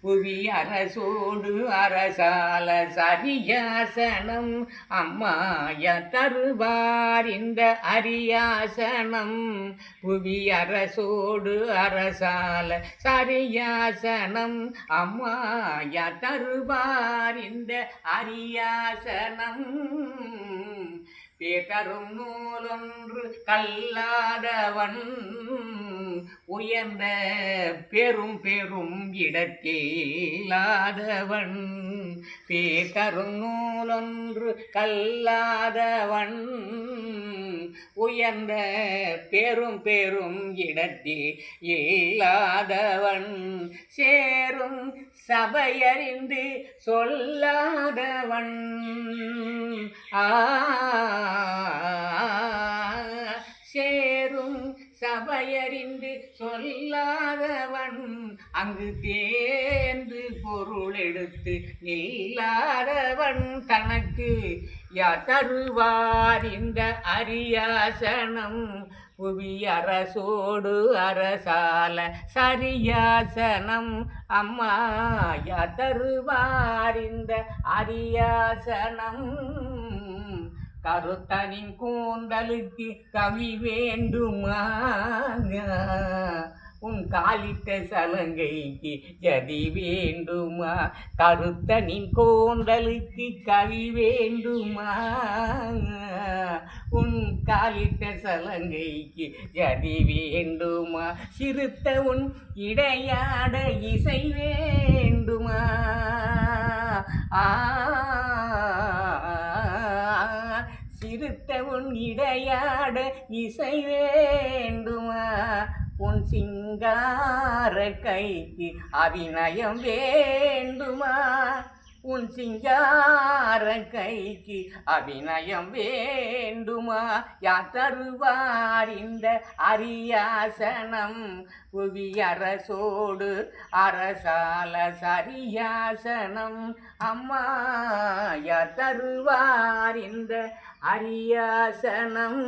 புவி அரசோடு அரசால சரியாசனம் அம்மாய தருவார் இந்த அரியாசனம். புவி அரசோடு அரசால சரியாசனம் அம்மாய தருவார் இந்த அரியாசனம். பேதரும் நூலொன்று கல்லாதவன் உயர்ந்த பெரும் பெரும் இடத்தேலாதவன். பேதரும் நூலொன்று கல்லாதவன் உயர்ந்த பெரும் பெரும் இடத்தில் இல்லாதவன். சேரும் சபையறிந்து சொல்லாதவன் சேரும் சபையறிந்து சொல்லாதவன். அங்கு தேர்ந்து பொருள் எடுத்து நில்லாதவன். தனக்கு யார் தருவார் இந்த அரியாசனம். புவி அரசோடு அரசால சரியாசனம் அம்மா யார் தருவார் இந்த அரியாசனம். கருத்தனின் கூந்தலுக்கு கவி வேண்டுமா? உன் காலிட்ட சலங்கைக்கு ஜதி வேண்டுமா? கருத்தனின் கூந்தலுக்கு கவி வேண்டுமா? உன் காலிட்ட சலங்கைக்கு ஜதி வேண்டுமா? சிறுத்த உன் இடையாட இசை வேண்டுமா? சிறுத்த உன் இடையாட இசை வேண்டுமா? உன் சிங்கார கைக்கு அபிநயம் வேண்டுமா? உன் சிங்கார கைக்கு அபிநயம் வேண்டுமா? யார் தருவார் இந்த அரியாசனம். புவி அரசோடு அரசால சரியாசனம் அம்மா யார் தருவார் இந்த அரியாசனம்.